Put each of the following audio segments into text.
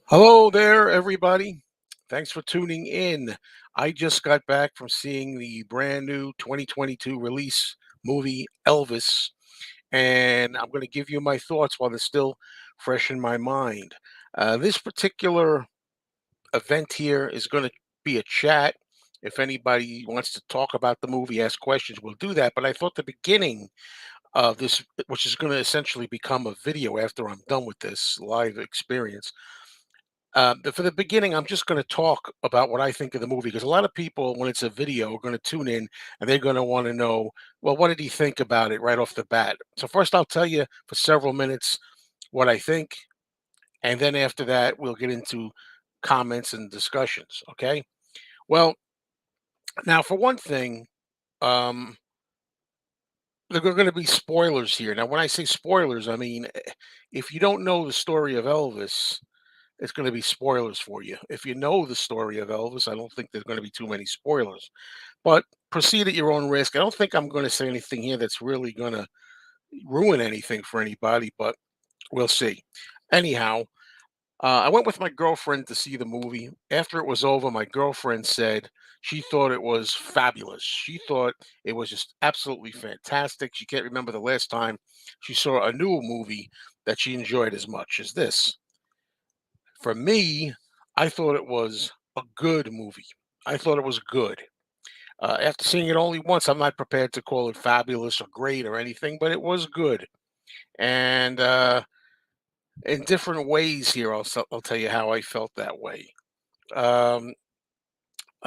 Hello there, everybody. Thanks for tuning in. I just got back from seeing the brand new 2022 release movie Elvis, and I'm going to give you my thoughts while they're still fresh in my mind. This particular event here is going to be a chat. If anybody wants to talk about the movie, ask questions, we'll do that. But I thought the beginning of this, which is going to essentially become a video after I'm done with this live experience, for the beginning, I'm just going to talk about what I think of the movie because a lot of people, when it's a video, are going to tune in and they're going to want to know, well, what did he think about it right off the bat? So, first, I'll tell you for several minutes what I think. And then after that, we'll get into comments and discussions. Okay. Well, now, for one thing, um, there are going to be spoilers here. Now, when I say spoilers, I mean, if you don't know the story of Elvis, it's going to be spoilers for you. If you know the story of Elvis, I don't think there's going to be too many spoilers. But proceed at your own risk. I don't think I'm going to say anything here that's really going to ruin anything for anybody, but we'll see. Anyhow, I went with my girlfriend to see the movie. After it was over, my girlfriend said she thought it was fabulous. She thought it was just absolutely fantastic. She can't remember the last time she saw a new movie that she enjoyed as much as this. For me, I thought it was a good movie. I thought it was good. After seeing it only once, I'm not prepared to call it fabulous or great or anything, but it was good. And in different ways here, I'll tell you how I felt that way. Um,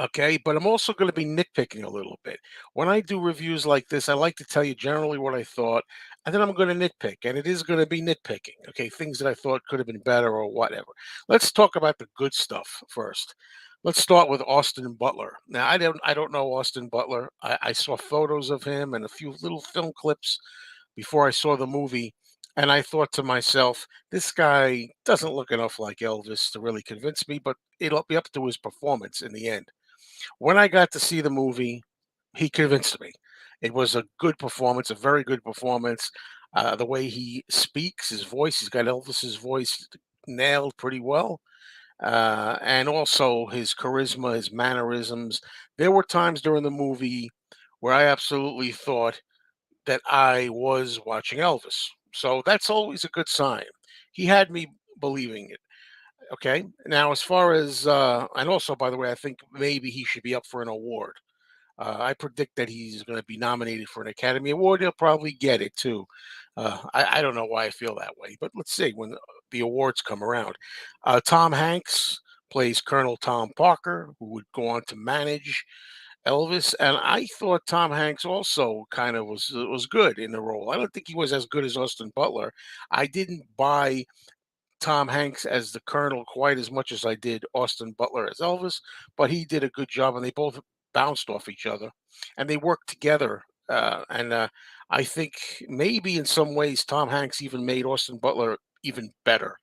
Okay, but I'm also going to be nitpicking a little bit. When I do reviews like this, I like to tell you generally what I thought, and then I'm going to nitpick, and it is going to be nitpicking. Okay, things that I thought could have been better or whatever. Let's talk about the good stuff first. Let's start with Austin Butler. Now, I don't know Austin Butler. I saw photos of him and a few little film clips before I saw the movie, and I thought to myself, this guy doesn't look enough like Elvis to really convince me, but it'll be up to his performance in the end. When I got to see the movie, he convinced me. It was a good performance, a very good performance. The way he speaks, his voice, he's got Elvis's voice nailed pretty well. And also his charisma, his mannerisms. There were times during the movie where I absolutely thought that I was watching Elvis. So that's always a good sign. He had me believing it. Okay. Now, as far as, and also, by the way, I think maybe he should be up for an award. I predict that he's going to be nominated for an Academy Award. He'll probably get it too. I don't know why I feel that way, but let's see when the awards come around. Tom Hanks plays Colonel Tom Parker, who would go on to manage Elvis, and I thought Tom Hanks also kind of was good in the role. I don't think he was as good as Austin Butler. I didn't buy Tom Hanks as the Colonel quite as much as I did Austin Butler as Elvis, but he did a good job, and they both bounced off each other, and they worked together. And I think maybe in some ways Tom Hanks even made Austin Butler even better.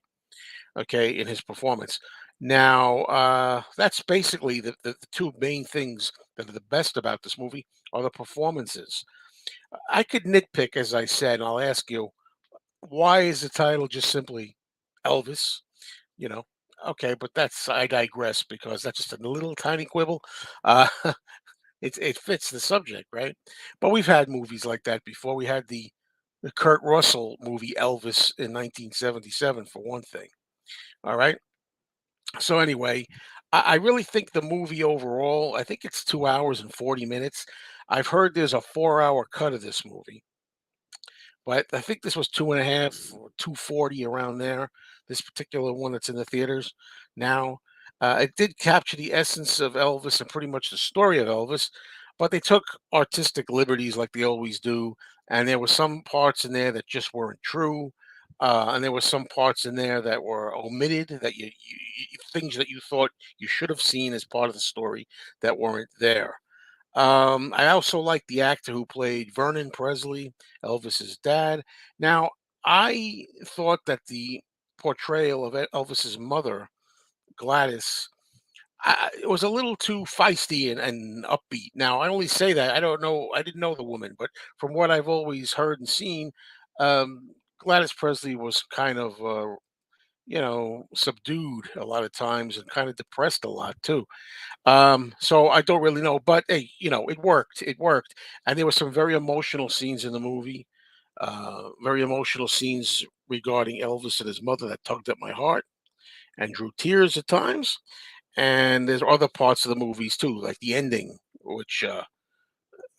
Okay, in his performance. Now, that's basically the two main things that are the best about this movie are the performances. I could nitpick, as I said, and I'll ask you, why is the title just simply Elvis? You know, okay, but that's I digress because that's just a little tiny quibble. Uh, it fits the subject, right? But we've had movies like that before. We had the Kurt Russell movie Elvis in 1977, for one thing. All right. So anyway, I really think the movie overall, I think it's 2 hours and 40 minutes. I've heard there's a 4 hour cut of this movie, but I think this was two and a half or 240 around there. This particular one that's in the theaters now. It did capture the essence of Elvis and pretty much the story of Elvis, but they took artistic liberties like they always do. And there were some parts in there that just weren't true. And there were some parts in there that were omitted that things that you thought you should have seen as part of the story that weren't there. I also like the actor who played Vernon Presley, Elvis's dad. Now, I thought that the portrayal of Elvis's mother, Gladys, it was a little too feisty and upbeat. Now, I only say that I don't know, I didn't know the woman, but from what I've always heard and seen, Gladys Presley was kind of subdued a lot of times and kind of depressed a lot too. So I don't really know, but hey, it worked. It worked. And there were some very emotional scenes in the movie. Very emotional scenes regarding Elvis and his mother that tugged at my heart and drew tears at times. And there's other parts of the movies too, like the ending, which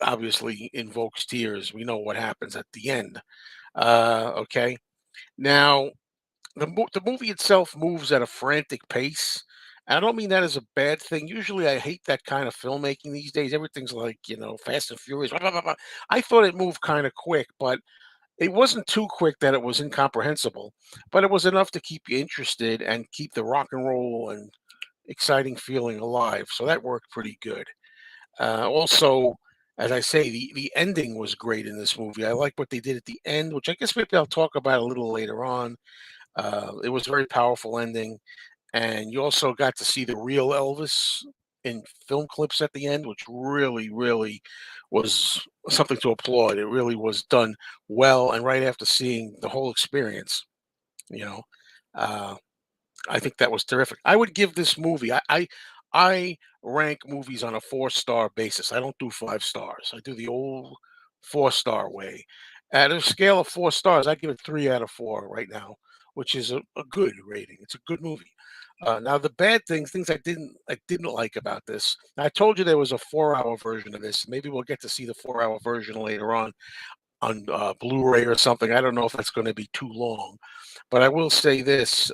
obviously invokes tears. We know what happens at the end. Okay. Now, the movie itself moves at a frantic pace. I don't mean that as a bad thing. Usually, I hate that kind of filmmaking these days. Everything's like, Fast and Furious. Blah, blah, blah, blah. I thought it moved kind of quick, but it wasn't too quick that it was incomprehensible. But it was enough to keep you interested and keep the rock and roll and exciting feeling alive. So that worked pretty good. Also, as I say, the ending was great in this movie. I like what they did at the end, which I guess maybe I'll talk about a little later on. It was a very powerful ending, and you also got to see the real Elvis in film clips at the end, which really, really was something to applaud. It really was done well, and right after seeing the whole experience, you know, uh, I think that was terrific. I would give this movie. I rank movies on a 4-star basis. I don't do 5 stars. I do the old 4-star way. At a scale of 4 stars, I give it 3 out of 4 right now, which is a good rating. It's a good movie. Now the bad things I didn't like about this. I told you there was a 4-hour version of this. Maybe we'll get to see the 4-hour version later on Blu-ray or something. I don't know if that's going to be too long, but I will say this.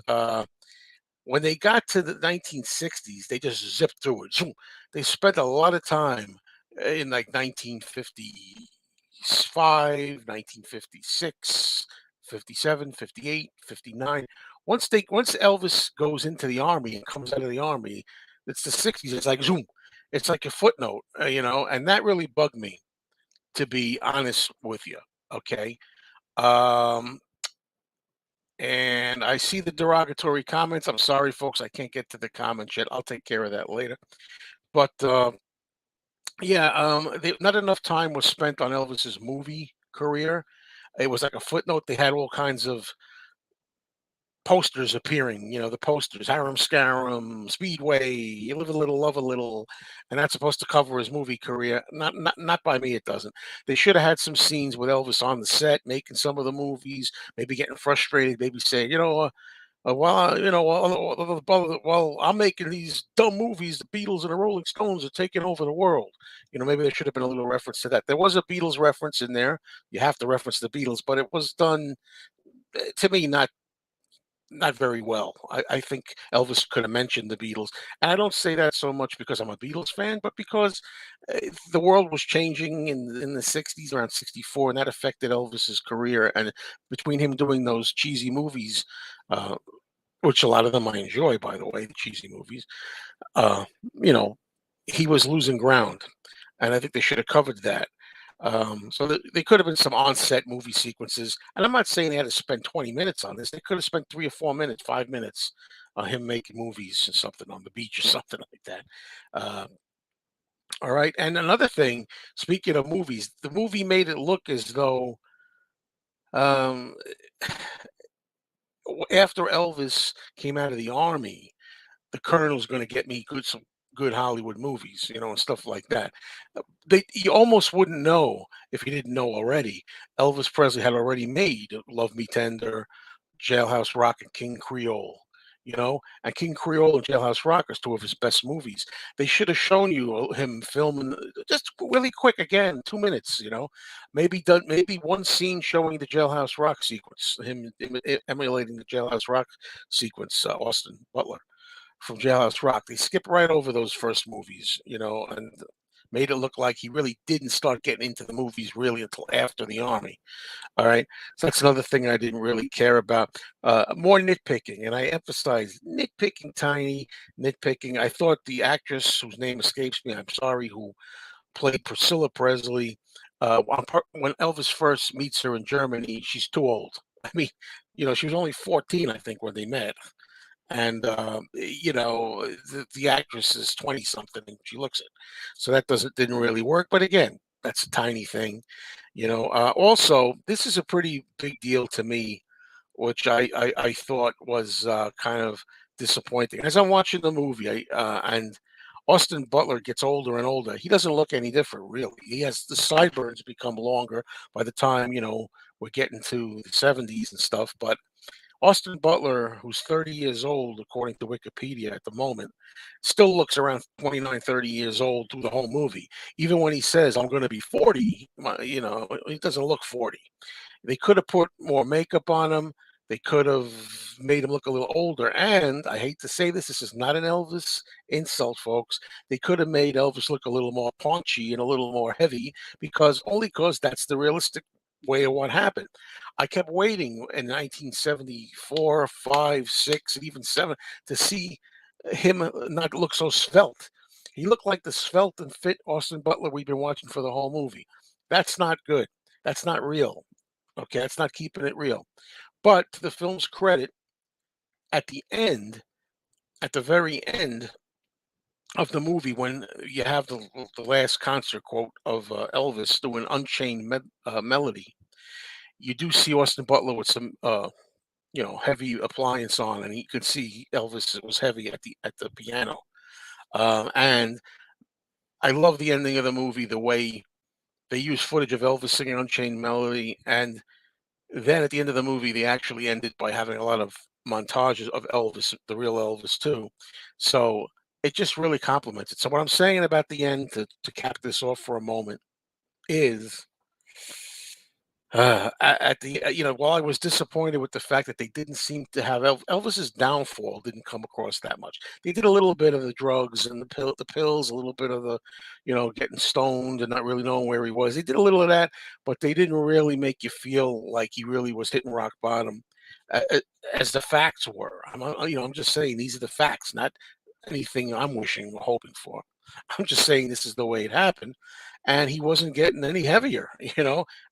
When they got to the 1960s, they just zipped through it. Zoom. They spent a lot of time in like 1955, 1956, 57, 58, 59. Once Elvis goes into the army and comes out of the army, it's the 60s. It's like zoom. It's like a footnote, and that really bugged me, to be honest with you. Okay. Um, and I see the derogatory comments. I'm sorry, folks. I can't get to the comments yet. I'll take care of that later. But yeah, not enough time was spent on Elvis's movie career. It was like a footnote. They had all kinds of posters appearing. The posters: Harum Scarum, Speedway, You Live a Little, Love a Little, and that's supposed to cover his movie career. Not by me. It doesn't. They should have had some scenes with Elvis on the set, making some of the movies, maybe getting frustrated, maybe saying, while I'm making these dumb movies, the Beatles and the Rolling Stones are taking over the world. Maybe there should have been a little reference to that. There was a Beatles reference in there. You have to reference the Beatles, but it was done, to me, not very well. I think Elvis could have mentioned the Beatles, and I don't say that so much because I'm a Beatles fan, but because the world was changing in the '60s, around '64, and that affected Elvis's career. And between him doing those cheesy movies. Uh, which a lot of them I enjoy, by the way, the cheesy movies. Uh, you know, he was losing ground, and I think they should have covered that. So they could have been some on-set movie sequences, and I'm not saying they had to spend 20 minutes on this. They could have spent 3 or 4 minutes, 5 minutes, him making movies or something on the beach or something like that. Uh, all right, and another thing, speaking of movies, the movie made it look as though um, after Elvis came out of the army, the Colonel's gonna get me some good Hollywood movies, and stuff like that. You almost wouldn't know if you didn't know already. Elvis Presley had already made Love Me Tender, Jailhouse Rock, and King Creole. And King Creole and Jailhouse Rock is two of his best movies. They should have shown you him filming just really quick again, 2 minutes. Maybe one scene showing the Jailhouse Rock sequence, him emulating the Jailhouse Rock sequence, Austin Butler from Jailhouse Rock. They skipped right over those first movies, and made it look like he really didn't start getting into the movies really until after the army. All right. So that's another thing I didn't really care about. More nitpicking, and I emphasize nitpicking, tiny nitpicking. I thought the actress whose name escapes me, I'm sorry, who played Priscilla Presley, when Elvis first meets her in Germany, she's too old. I mean, she was only 14, I think, when they met, and the actress is 20 something and she looks it, so that didn't really work. But again, that's a tiny thing. Also, this is a pretty big deal to me which I thought was kind of disappointing. As I'm watching the movie, and Austin Butler gets older and older, he doesn't look any different, really. He has the sideburns become longer by the time we're getting to the 70s and stuff. But Austin Butler, who's 30 years old, according to Wikipedia at the moment, still looks around 29, 30 years old through the whole movie. Even when he says, I'm going to be 40, he doesn't look 40. They could have put more makeup on him. They could have made him look a little older. And I hate to say this is not an Elvis insult, folks. They could have made Elvis look a little more paunchy and a little more heavy because that's the realistic way of what happened. I kept waiting in 1974, 5, 6, and even 7 to see him not look so svelte. He looked like the svelte and fit Austin Butler we've been watching for the whole movie. That's not good. That's not real. Okay, that's not keeping it real. But to the film's credit, at the end, at the very end of the movie, when you have the last concert quote of Elvis doing Unchained Melody, you do see Austin Butler with some heavy appliance on, and you could see Elvis was heavy at the piano. And I love the ending of the movie, the way they use footage of Elvis singing Unchained Melody, and then at the end of the movie, they actually ended by having a lot of montages of Elvis, the real Elvis too. So it just really complements it. So what I'm saying about the end to cap this off for a moment is at the while I was disappointed with the fact that they didn't seem to have Elvis's downfall didn't come across that much. They did a little bit of the drugs and the pills, a little bit of the, getting stoned and not really knowing where he was. They did a little of that, but they didn't really make you feel like he really was hitting rock bottom, as the facts were. I'm just saying these are the facts, not anything I'm wishing or hoping for. I'm just saying this is the way it happened, and he wasn't getting any heavier,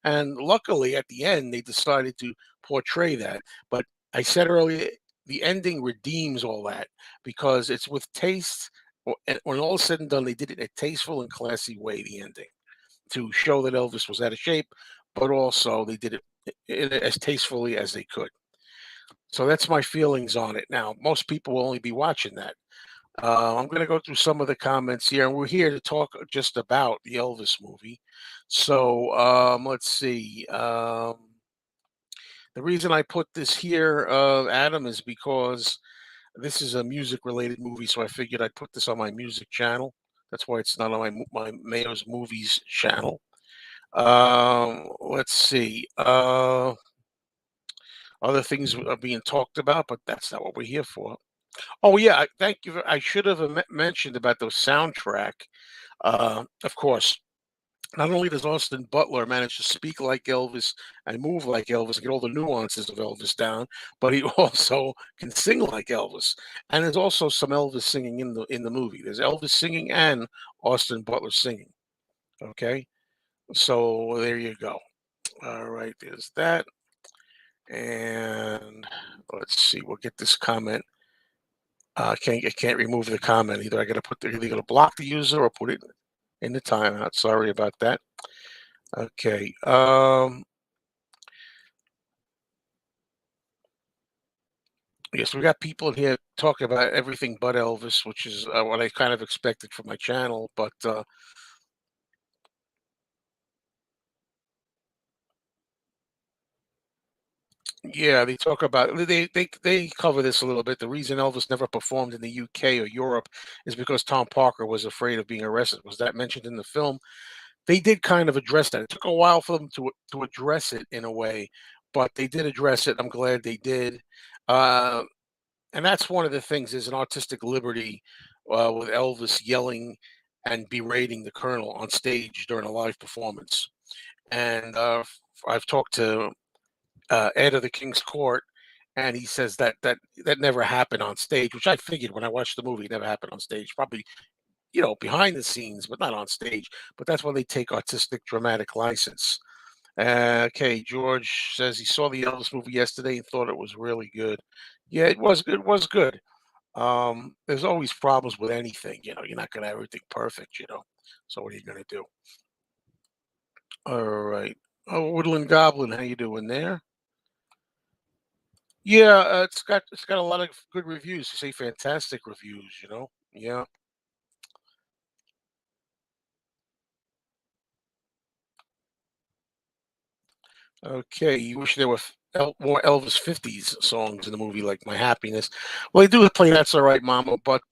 and luckily, at the end, they decided to portray that. But I said earlier, the ending redeems all that because it's with taste. And when all is said and done, they did it in a tasteful and classy way. The ending to show that Elvis was out of shape, but also they did it as tastefully as they could. So that's my feelings on it. Now, most people will only be watching that. I'm going to go through some of the comments here, and we're here to talk just about the Elvis movie. So let's see. The reason I put this here, Adam, is because this is a music-related movie, so I figured I'd put this on my music channel. That's why it's not on my Mayo's Movies channel. Let's see. Other things are being talked about, but that's not what we're here for. Oh yeah, thank you. I should have mentioned about the soundtrack. Of course, not only does Austin Butler manage to speak like Elvis and move like Elvis and get all the nuances of Elvis down, but he also can sing like Elvis. And there's also some Elvis singing in the movie. There's Elvis singing and Austin Butler singing. Okay, so there you go. All right, there's that. And let's see. We'll get this comment. I can't remove the comment either. I got to either got to block the user or put it in the timeout. Sorry about that. Okay. Yes, we got people in here talking about everything but Elvis, which is what I kind of expected from my channel. But yeah, they talk about they cover this a little bit. The reason Elvis never performed in the UK or Europe is because Tom Parker was afraid of being arrested. Was that mentioned in the film? They did kind of address that. It took a while for them to address it in a way, but they did address it. I'm glad they did. Uh, and that's one of the things is an artistic liberty with Elvis yelling and berating the colonel on stage during a live performance. And I've talked to Ed of the King's Court, and he says that never happened on stage, which I figured when I watched the movie, it never happened on stage. Probably behind the scenes, but not on stage. But that's why they take artistic, dramatic license. Okay, George says he saw the Elvis movie yesterday and thought it was really good. Yeah, it was. It was good. There's always problems with anything. You're not gonna have everything perfect. So what are you gonna do? All right. Oh, Woodland Goblin, how you doing there? Yeah, it's got a lot of good reviews. You say fantastic reviews, you know? Yeah. Okay. You wish there were more Elvis 50s songs in the movie like My Happiness. Well, they do play That's All Right, Mama, but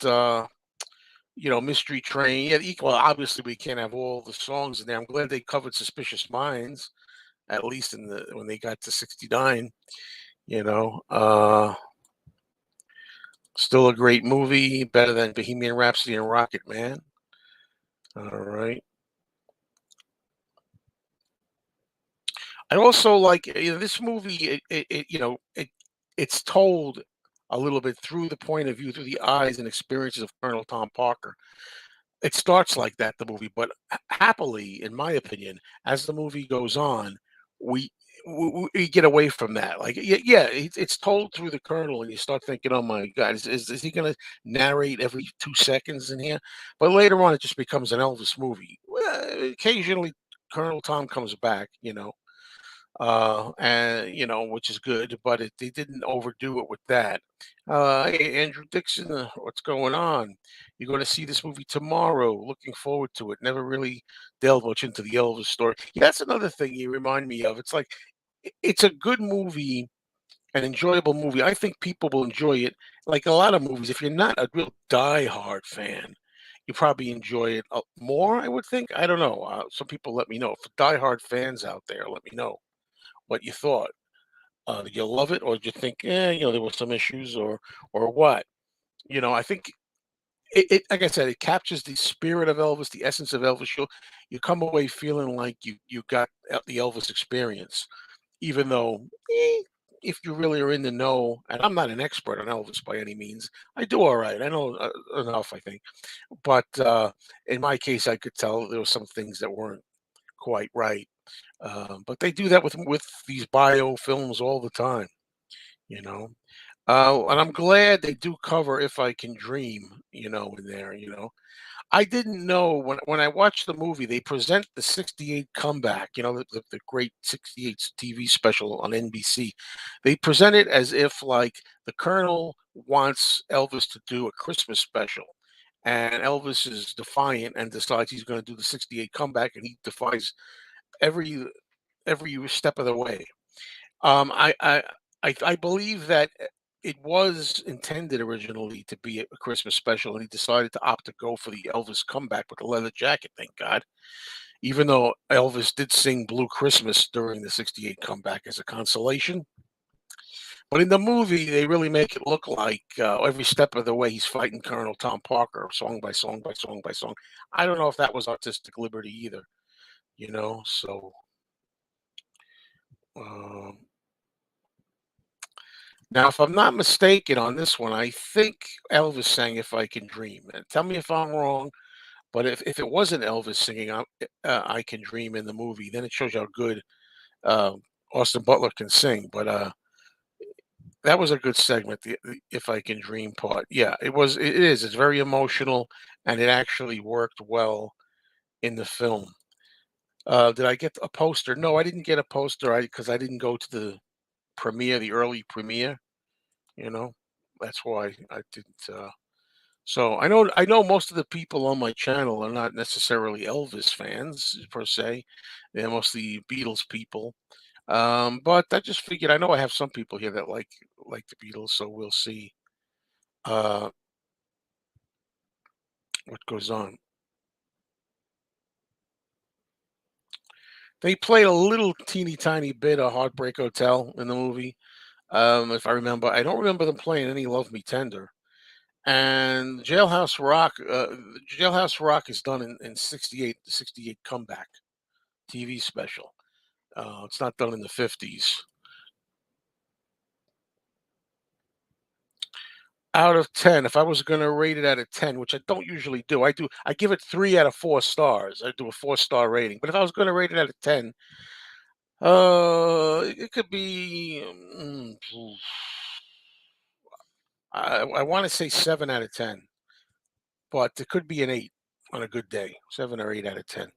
Mystery Train. Yeah, well, obviously we can't have all the songs in there. I'm glad they covered Suspicious Minds, at least in the when they got to 69, you know. Still a great movie, better than Bohemian Rhapsody and Rocket Man. All right. I also like this movie. It's told a little bit through the point of view, through the eyes and experiences of Colonel Tom Parker. It starts like that, the movie, but happily, in my opinion, as the movie goes on, we we get away from that. Like, yeah, it's told through the Colonel, and you start thinking, "Oh my God, is he going to narrate every 2 seconds in here?" But later on, it just becomes an Elvis movie. Well, occasionally, Colonel Tom comes back, and which is good, but they didn't overdo it with that. Hey, Andrew Dixon, what's going on? You're going to see this movie tomorrow. Looking forward to it. Never really delved much into the Elvis story. Yeah, that's another thing you remind me of. It's like it's a good movie, an enjoyable movie. I think people will enjoy it. Like a lot of movies, if you're not a real die-hard fan, you probably enjoy it more. I would think. I don't know. Some people let me know. For die-hard fans out there, let me know what you thought. Did you love it, or did you think, there were some issues, or what? I think like I said, it captures the spirit of Elvis, the essence of Elvis. You come away feeling like you got the Elvis experience, even though, if you really are in the know, and I'm not an expert on Elvis by any means, I do all right. I know enough, I think, but in my case, I could tell there were some things that weren't quite right. But they do that with these bio films all the time, you know. And I'm glad they do cover "If I Can Dream," in there. I didn't know when I watched the movie, they present the '68 comeback, the great '68 TV special on NBC. They present it as if like the Colonel wants Elvis to do a Christmas special. And Elvis is defiant and decides he's going to do the '68 comeback, and he defies every every step of the way. I believe that it was intended originally to be a Christmas special, and he decided to opt to go for the Elvis comeback with the leather jacket, thank God. Even though Elvis did sing Blue Christmas during the '68 comeback as a consolation. But in the movie, they really make it look like every step of the way he's fighting Colonel Tom Parker, song by song by song by song. I don't know if that was artistic liberty either, so. Um, Now, if I'm not mistaken on this one, I think Elvis sang "If I Can Dream." And tell me if I'm wrong, but if it wasn't Elvis singing "I Can Dream" in the movie, then it shows you how good uh, Austin Butler can sing. But that was a good segment, the "If I Can Dream" part. Yeah, it was. It is. It's very emotional, and it actually worked well in the film. Did I get a poster? No, I didn't get a poster. Because I didn't go to the premiere, the early premiere. You know, that's why I didn't. So I know most of the people on my channel are not necessarily Elvis fans per se. They're mostly Beatles people. But I just figured I know I have some people here that like the Beatles, so we'll see uh, what goes on. They played a little teeny tiny bit of Heartbreak Hotel in the movie. If I remember, I don't remember them playing any Love Me Tender. And Jailhouse Rock is done in '68, the '68 comeback TV special. It's not done in the '50s. Out of 10, if I was gonna rate it out of 10, which I don't usually do, I give it 3 out of 4 stars. I do a 4-star rating. But if I was gonna rate it out of 10, it could be, I wanna say 7 out of 10, but it could be an 8 on a good day, 7 or 8 out of 10.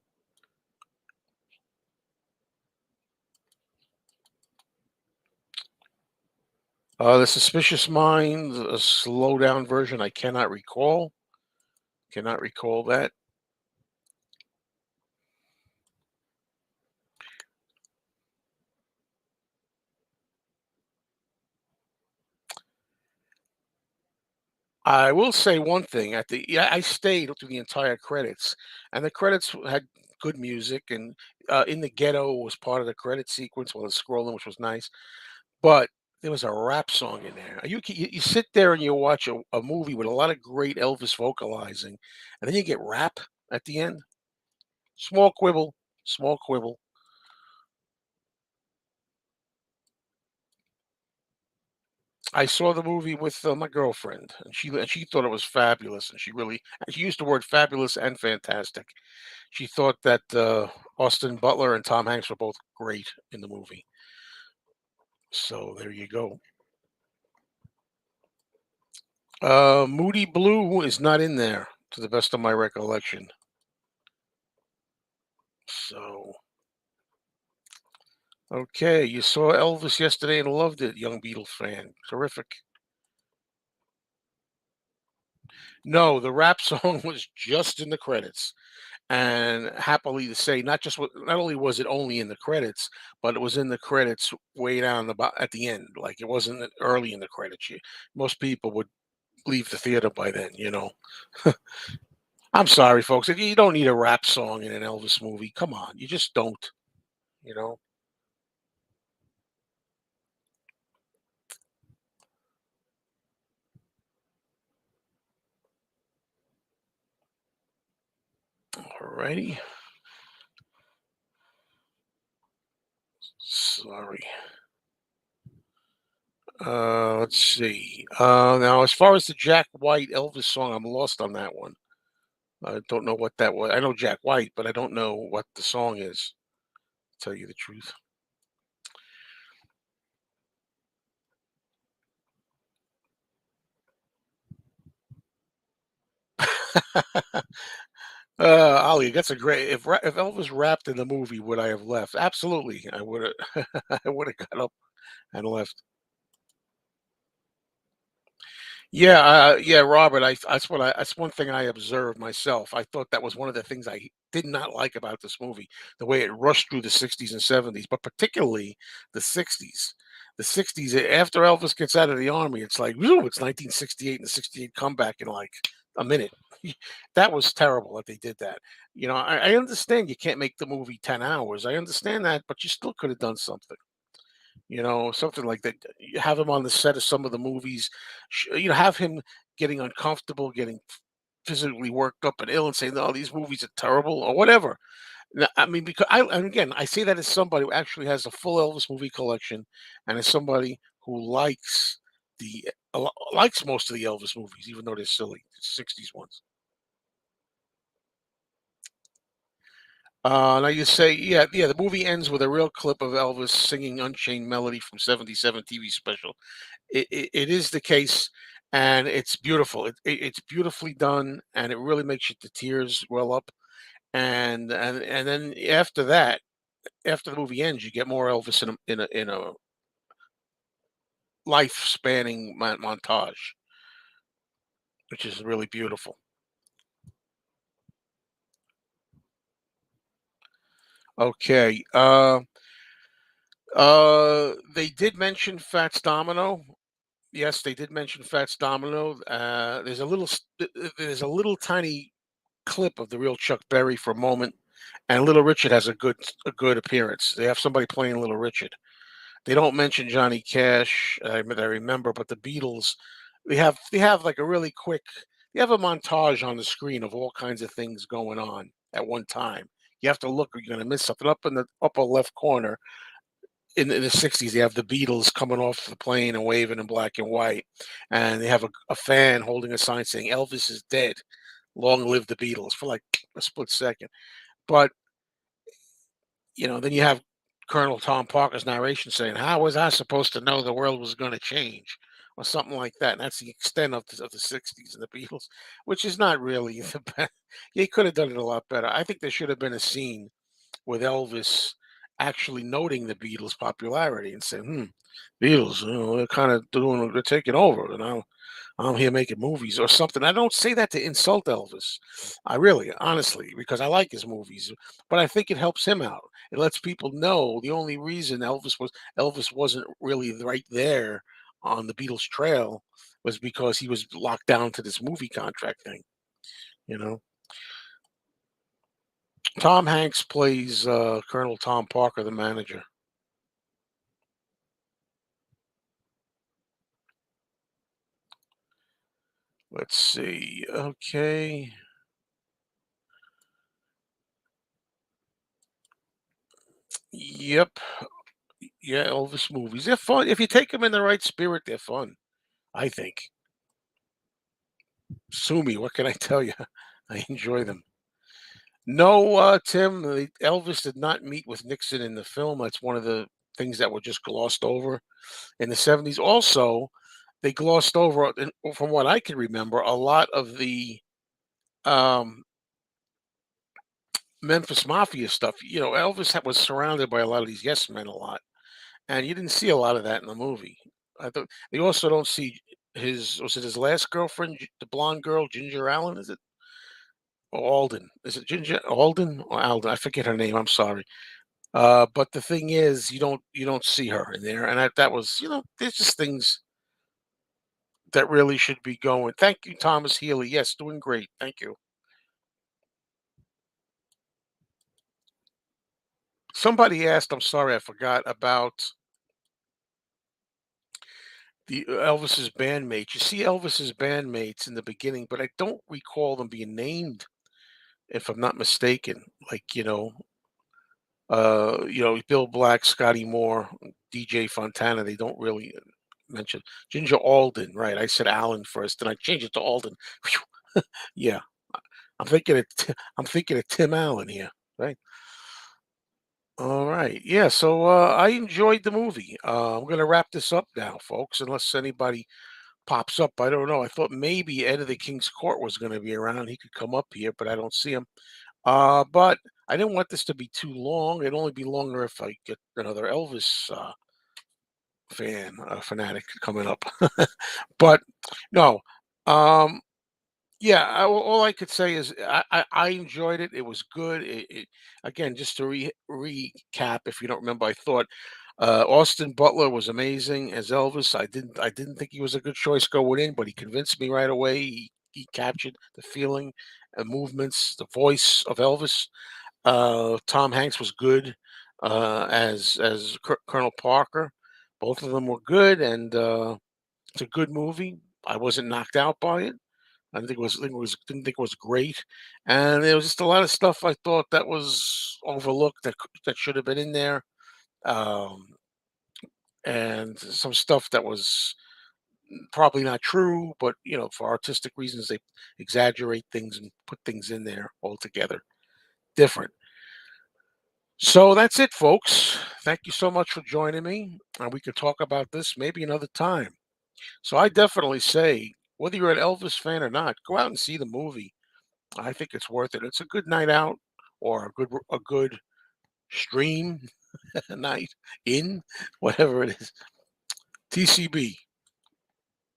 The Suspicious Minds, a slow down version. I cannot recall. Cannot recall that. I will say one thing. Yeah, I stayed through the entire credits, and the credits had good music, and "In the Ghetto" was part of the credit sequence while it's scrolling, which was nice. But there was a rap song in there. You sit there and you watch a movie with a lot of great Elvis vocalizing, and then you get rap at the end. Small quibble, small quibble. I saw the movie with my girlfriend, and she thought it was fabulous, and she used the word fabulous and fantastic. She thought that Austin Butler and Tom Hanks were both great in the movie. So there you go. Moody Blue is not in there, to the best of my recollection. So okay, you saw Elvis yesterday and loved it, young Beatles fan. Terrific. No, the rap song was just in the credits. And happily to say, not only was it only in the credits, but it was in the credits way down at the end. Like it wasn't early in the credits. Most people would leave the theater by then. I'm sorry, folks. You don't need a rap song in an Elvis movie. Come on, you just don't. You know. Alrighty. Sorry. Let's see. Now, as far as the Jack White Elvis song, I'm lost on that one. I don't know what that was. I know Jack White, but I don't know what the song is. To tell you the truth. Ali, that's a great. If Elvis rapped in the movie, would I have left? Absolutely, I would have. I would have got up and left. Yeah, yeah, Robert. That's one thing I observed myself. I thought that was one of the things I did not like about this movie, the way it rushed through the '60s and '70s, but particularly the '60s. The '60s, after Elvis gets out of the army, it's like, whew, it's 1968 and the '68 comeback in like a minute. That was terrible that they did that. I understand you can't make the movie 10 hours. I understand that, but you still could have done something. Something like that. You have him on the set of some of the movies. Have him getting uncomfortable, getting physically worked up and ill, and saying, "No, these movies are terrible," or whatever. I mean, because and again, I say that as somebody who actually has a full Elvis movie collection, and as somebody who likes most of the Elvis movies, even though they're silly, '60s ones. Now you say, yeah, yeah. The movie ends with a real clip of Elvis singing "Unchained Melody" from '77 TV special. It is the case, and it's beautiful. It's beautifully done, and it really makes you the tears well up. And then after that, after the movie ends, you get more Elvis in a life spanning montage, which is really beautiful. Okay, they did mention Fats Domino. Yes, they did mention Fats Domino. There's a little tiny clip of the real Chuck Berry for a moment, and Little Richard has a good appearance. They have somebody playing Little Richard. They don't mention Johnny Cash, that I remember, but the Beatles, they have like a really quick. They have a montage on the screen of all kinds of things going on at one time. You have to look, or you're going to miss something. Up in the upper left corner, in the '60s, they have the Beatles coming off the plane and waving in black and white, and they have a fan holding a sign saying "Elvis is dead, long live the Beatles" for like a split second. But then you have Colonel Tom Parker's narration saying, "How was I supposed to know the world was going to change?" Or something like that. And that's the extent of the '60s and the Beatles, which is not really the best. He could have done it a lot better. I think there should have been a scene with Elvis actually noting the Beatles' popularity and saying, Beatles, they're kind of doing, they're taking over, I'm here making movies or something. I don't say that to insult Elvis. I really, honestly, because I like his movies, but I think it helps him out. It lets people know the only reason Elvis wasn't really right there on the Beatles trail was because he was locked down to this movie contract thing. You know, Tom Hanks plays Colonel Tom Parker, the manager. Let's see. Okay. Yep. Yeah, Elvis movies. They're fun. If you take them in the right spirit, they're fun. I think. Sue me. What can I tell you? I enjoy them. No, Tim, Elvis did not meet with Nixon in the film. That's one of the things that were just glossed over in the 70s. Also, they glossed over, from what I can remember, a lot of the um, Memphis Mafia stuff. Elvis was surrounded by a lot of these yes men a lot, and you didn't see a lot of that in the movie. I thought you also don't see his last girlfriend, the blonde girl, Ginger Allen, is it? Or Alden? Is it Ginger Alden or Alden? I forget her name. I'm sorry. But the thing is, you don't see her in there, and that was, there's just things that really should be going. Thank you, Thomas Healy. Yes, doing great. Thank you. Somebody asked, I'm sorry, I forgot about the Elvis's bandmates. You see Elvis's bandmates in the beginning, but I don't recall them being named, if I'm not mistaken. Like, Bill Black, Scotty Moore, DJ Fontana, they don't really mention Ginger Alden, right? I said Allen first, and I changed it to Alden. Phew. Yeah, I'm thinking of Tim Allen here, right? All right. Yeah, so I enjoyed the movie. I'm gonna wrap this up now, folks, unless anybody pops up. I don't know. I thought maybe Ed of the King's Court was gonna be around. He could come up here, but I don't see him. But I didn't want this to be too long. It'd only be longer if I get another Elvis fanatic coming up. But no, um, yeah. All I could say is I enjoyed it. It was good. Again, just to recap, if you don't remember, I thought Austin Butler was amazing as Elvis. I didn't think he was a good choice going in, but he convinced me right away. He captured the feeling, movements, the voice of Elvis. Tom Hanks was good as Colonel Parker. Both of them were good, and it's a good movie. I wasn't knocked out by it. Didn't think it was great, and there was just a lot of stuff I thought that was overlooked that should have been in there, um, and some stuff that was probably not true, but for artistic reasons they exaggerate things and put things in there altogether different. So that's it, folks. Thank you so much for joining me, and we could talk about this maybe another time. So I definitely say, whether you're an Elvis fan or not, go out and see the movie. I think it's worth it. It's a good night out or a good stream night in, whatever it is. TCB.